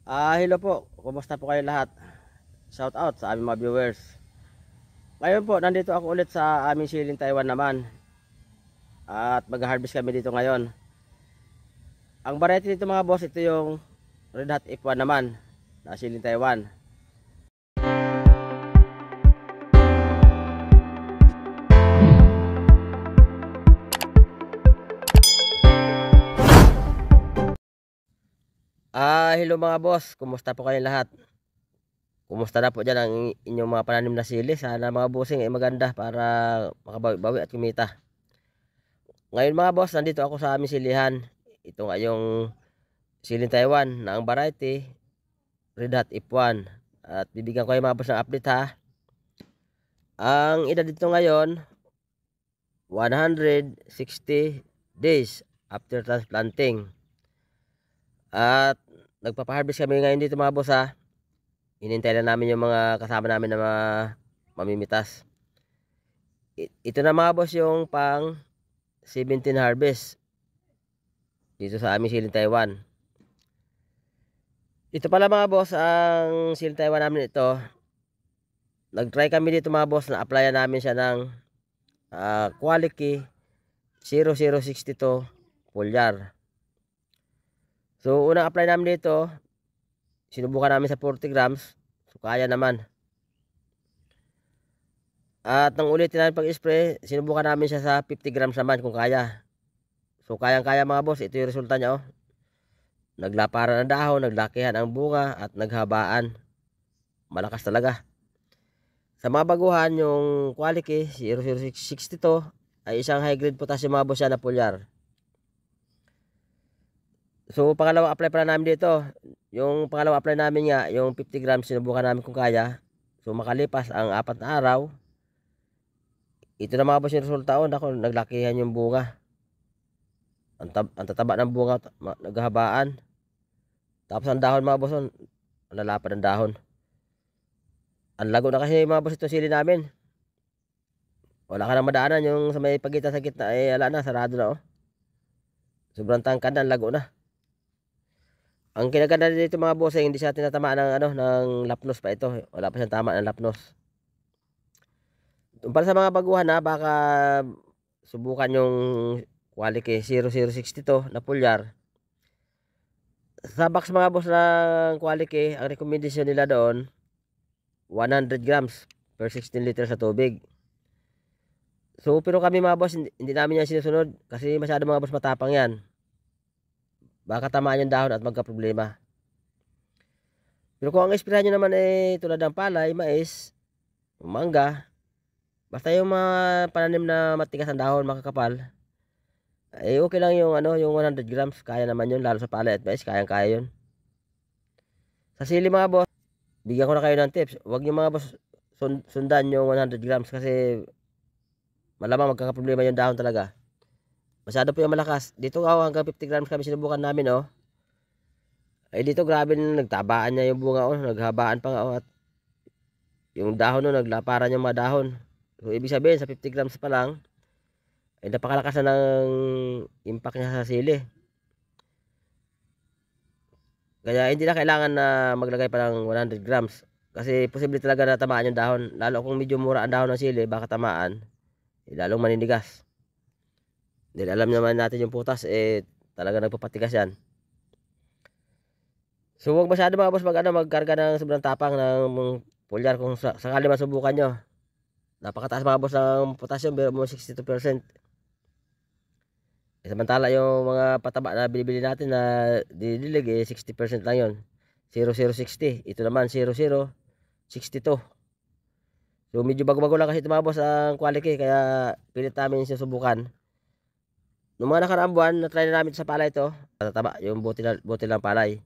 Hello po. Kumusta po kayo lahat? Shout out sa aming mga viewers. Ngayon po, nandito ako ulit sa aming siling Taiwan naman. At mag-harvest kami dito ngayon. Ang variety dito mga boss, ito yung Red Hot F1 naman na siling Taiwan. Hello mga boss. Kumusta po kayo lahat? Kumusta na po dyan ang inyong mga pananim na sili? Sana mga bossing ay maganda para makabawi at kumita. Ngayon mga boss, nandito ako sa aming silihan. Ito nga yung siling Taiwan na ang variety Red Hot F1. At bibigyan ko kayo mga boss ng update ha. Ang edad dito ngayon 160 days after transplanting. At nagpapa-harvest kami ngayon dito mga boss ha. Hinintay na namin yung mga kasama namin na mamimitas. Ito na mga boss yung pang 17 harvest dito sa aming siling Taiwan. Ito pala mga boss ang siling Taiwan namin ito. Nag-try kami dito mga boss na applyan namin siya ng quality 0062 foliar. So unang apply namin dito, sinubukan namin sa 40 grams. So kaya naman. At nang ulitin namin pag-spray, sinubukan namin siya sa 50 grams naman kung kaya. So kayang-kaya mga boss, ito yung resulta niya oh. Naglaparan ang dahon, naglakihan ang bunga at naghabaan. Malakas talaga. Sa mga baguhan, yung quality 0062 ay isang high grade potassium mga boss yan na foliar. So pangalawang apply pala namin dito. Yung pangalawang apply namin nga, yung 50 grams sinubukan namin kung kaya. So makalipas ang 4 na araw, ito na mga boss yung resulta oh. Ako, naglakihan yung bunga. Ang tataba ng bunga, naghahabaan. Tapos ang dahon mga boss, ang lalapad ng dahon. Ang lago na kasi mga boss itong sili namin. Wala ka nang madaanan, yung sa may pagitan sa gitna ay ala na, sarado na oh. Sobrang tangkad na, lago na. Ang kinaganda dito mga boss ay hindi siya tinatamaan ng ng lapnos pa ito. Wala pa siyang tama ng lapnos. Para sa mga baguhan na baka subukan yung quality 0062 na foliar. Sa box mga boss ng quality, ang recommendation nila doon 100 grams per 16 liters sa tubig. So pero kami mga boss hindi namin yan sinusunod kasi masyado mga boss matapang yan. Baka tamaan yung dahon at magka-problema. Pero kung ang esprehan nyo naman tulad ng palay, mais, mangga, basta yung mga pananim na matigas ang dahon, makakapal, okay lang yung yung 100 grams, kaya naman yun, lalo sa palay at mais, kayang-kaya yun. Sa sili mga boss, bigyan ko na kayo ng tips. Huwag nyo mga boss sundan yung 100 grams kasi malamang magkakaproblema yung dahon talaga. Masyado po yung malakas. Dito nga hanggang 50 grams kami sinubukan namin oh. Ay dito grabe nagtabaan niya yung bunga oh, naghabaan pa nga oh, at yung dahon no naglaparan yung mga dahon. So ibig sabihin sa 50 grams pa lang ay napakalakas na ng impact niya sa sili. Kaya hindi na kailangan na maglagay pa ng 100 grams kasi posible talaga na tamaan yung dahon. Lalo kung medyo mura ang dahon ng sili, baka tamaan, lalong maninigas. Dahil alam naman natin yung putas talaga nagpapatigas yan. So huwag masyado mga boss magkarga ng sobrang tapang ng foliar kung sakali masubukan nyo. Napakataas mga boss ng potassium, pero mo 62%. Samantala yung mga pataba na binibili natin na didilig 60% lang yon. 0060. Ito naman 0062. So medyo bago-bago lang kasi ito mga boss ang quality, kaya pilit namin susubukan. Noong mga nakaraang buwan, na-try na namin sa palay ito. Tataba, yung buti lang palay.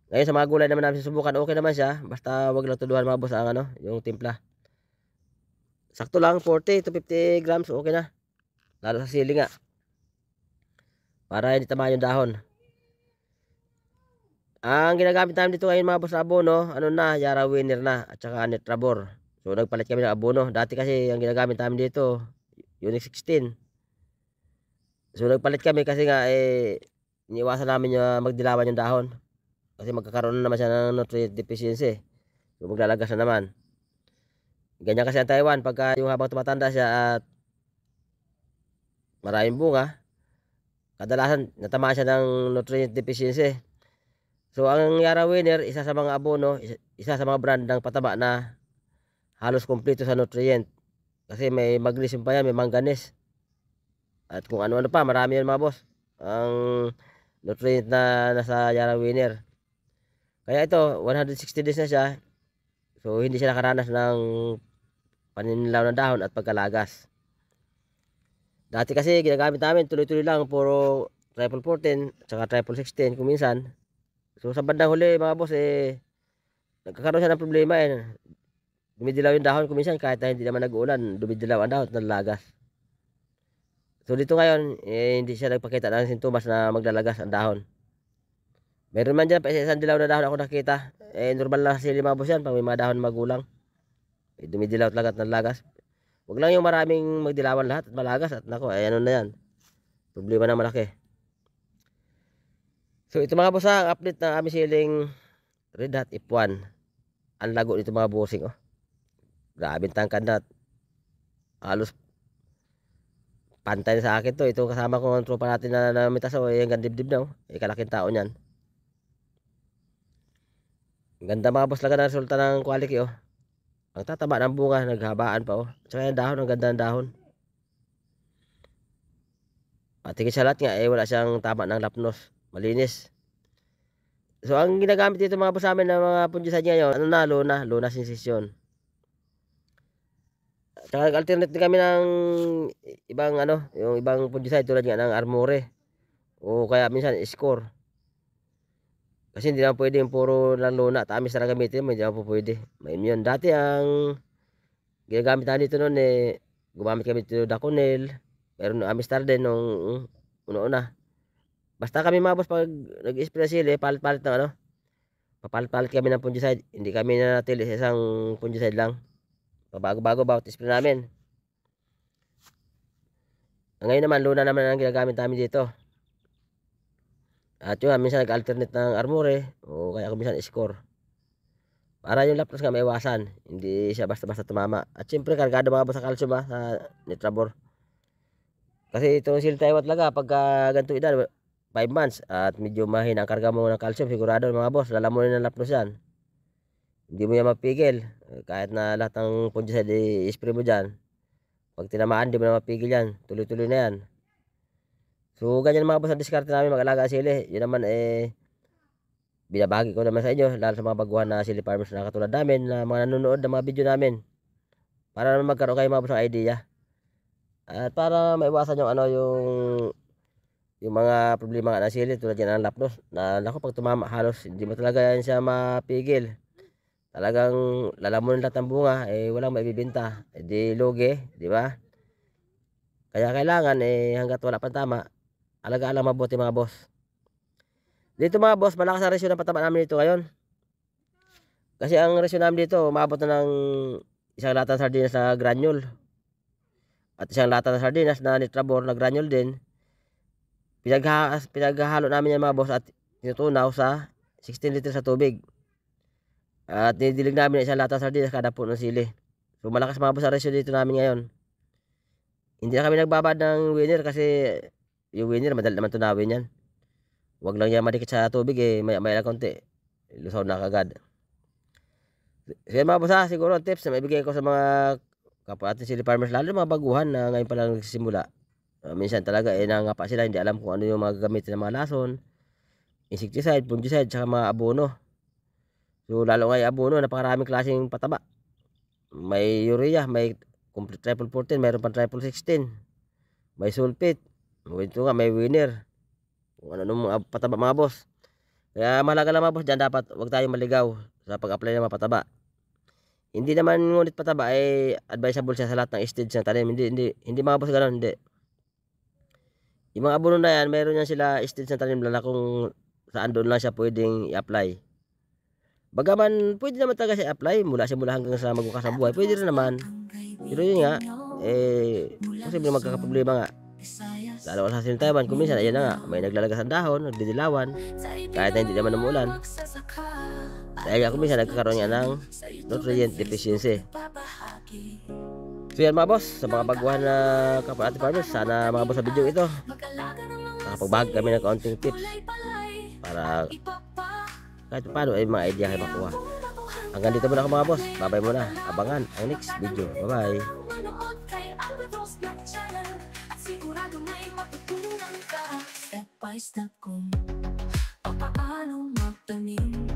Ngayon sa mga gulay naman namin susubukan, okay naman siya. Basta wag lang tuluhan mga boss ang yung timpla. Sakto lang, 40 to 50 grams, okay na. Lalo sa sili nga. Para hindi tama yung dahon. Ang ginagamit namin dito ngayon mga boss na abono, Yara Winner na, at saka Netrabor. So nagpalit kami ng abono. Dati kasi ang ginagamit namin dito, Unix 16. So nagpalit kami kasi nga iniwasan namin yung magdilawan yung dahon. Kasi magkakaroon na naman siya ng nutrient deficiency. So maglalagas na naman. Ganyan kasi ang Taiwan pagka yung habang tumatanda siya at maraming bunga, kadalasan natamaan siya ng nutrient deficiency. So ang Yara Winner, isa sa mga abono, isa sa mga brand ng pataba na halos kumpleto sa nutrient. Kasi may magnesium pa yan, may manganese. At kung ano-ano pa, marami yan mga boss. Ang nutrient na nasa Yara Winner. Kaya ito, 160 days na siya. So hindi siya nakaranas ng paninilaw ng dahon at pagkalagas. Dati kasi ginagamit namin tuloy-tuloy lang, puro triple 14 tsaka triple 16 kung minsan. So sa bandang huli mga boss nagkakaroon siya ng problema dumidilaw yung dahon kung minsan kahit na hindi naman nag-uulan, dumidilaw ang dahon at nalalagas. So dito ngayon hindi siya nagpakita ng sintomas na maglalagas ang dahon. Meron man dyan pa isang dilaw na dahon ako nakita. Normal na sili mga boss yan pag may mga dahon magulang. Dumidilaw talaga at nalalagas. Huwag lang yung maraming magdilawan lahat at malagas at nako, ano na yan. Problema na malaki. So ito mga boss ang update ng aming siling Red Hot F1. Ang lago nito mga bossing Grabe tangkad na. Halos pantay na sa akin to. Ito kasama ko ang tropa natin na namitas hanggang dibdib na kalaking tao niyan. Ang ganda mga boss laga na resulta ng quality Ang tataba ng bunga, naghabaan pa Tsaka yung dahon, ang ganda ng dahon. At higit sa lahat nga, wala siyang tama ng lapnos. Malinis. So, ang ginagamit dito mga boss namin ng mga fungicide ngayon, Luna sensation. Tsaka alternate din kami ng ibang yung ibang fungicide tulad nga ng Armore. O kaya minsan, Score. Kasi hindi naman pwede yung puro lang Luna. Tamis na gamitin mo, hindi naman po pwede. May immune. Dati ang ginagamit natin dito noon gumamit kami dito Daconel. Meron Amistar din nung una. Basta kami mga boss pag nag-spray sili, palit-palit ng papalit-palit kami ng fungicide. Hindi kami nanatili sa isang fungicide lang. Pabago-bago bawat spray namin. Ngayon naman, Luna naman ang ginagamit namin dito. At yun, minsan nag-alternate ng Armore o kaya kung minsan Score. Para yung lapnos nga maiwasan, hindi siya basta-basta tumama. At syempre, kargado mga boss sa calcium sa Nitrabor. Kasi itong sili Taiwan talaga, pagka ganito edad, 5 months, at medyo mahina ang karga mo ng calcium, sigurado mga boss, lalamunin ng lapnos yan. Hindi mo yan mapigil. Kahit na lahat ng fungicide i-spray mo dyan, pag tinamaan, hindi mo na mapigil yan. Tuloy-tuloy na yan. So, ganyan mga boss ang diskarte namin mag-alaga sili. Yun naman binabagi ko naman sa inyo, lalo sa mga baguhan na sili farmers na katulad namin, na mga nanonood ng mga video namin. Para naman magkaroon kayo mga boss ng idea. At para maiwasan yung yung mga problema nga ng sili tulad yan ng lapnos. Na naku, pag tumama halos, hindi mo talaga yan siya mapigil. Talagang lalamunin lahat ng bunga, walang maibibenta. Di lugi, di ba? Kaya kailangan hanggat wala pang tama, alagaan lang mabuti mga boss. Dito mga boss, malakas ang resyo ng pataba namin dito ngayon. Kasi ang resyo namin dito, umabot na ng isang lata ng sardinas na granule. At isang lata ng sardinas na Nitrabor na granule din. Pinaghahalo namin yan mga boss at tinutunaw sa 16 liters sa tubig. At nidilig namin isang lata ng sardinas kada puno ng sili. So malakas mga boss ang resyo dito namin ngayon. Hindi na kami nagbabad ng winner kasi yung winner madali naman tunawin yan. Huwag lang yan madikit sa tubig may lang konti. Lusaw na kagad. So yan mga boss siguro ang tips na maibigay ko sa mga kapwa ating sili farmers, lalo mga baguhan na ngayon pa lang nagsisimula. Minsan talaga nangapa sila, hindi alam kung ano yung mga gagamitin ng mga lason, insecticide, fungicide, tsaka mga abono. So lalo ngayon abono, napakaraming klaseng pataba. May urea, may complete triple 14, mayroon pang triple 16, may sulfate, ito nga may winner, kung ano mga pataba mga boss. Kaya mahalaga lang mga boss, dyan dapat huwag tayong maligaw sa pag-apply ng mga pataba. Hindi naman ngunit pataba advisable siya sa lahat ng stage ng tanim. Hindi mga boss ganoon, hindi. Yung mga abono na yan, meron yan sila stage ng tanim lang kung saan doon lang siya pwedeng i-apply. Bagaman pwede naman talaga siya i-apply mula hanggang sa magbukas ang buhay, pwede rin naman. Pero yun nga, posible magkakaproblema nga. Lalo sa Taiwan, kung minsan ayan na nga, may naglalagas ng dahon, nagdidilawan, kahit na hindi naman umulan. Dahil ako minsan nagkakaroon niya ng nutrient deficiency. So yan mga boss, sa mga baguhan na kapwa ating farmers, sana mga boss sa video ito nakapagbahagi kami ng kaunting tips para kahit paano ay mga idea kayo makuha. Hanggang dito muna ako mga boss, bye bye muna, abangan ang next video, bye bye. Sigurado may matutunan ka step by step kung paano magtanim.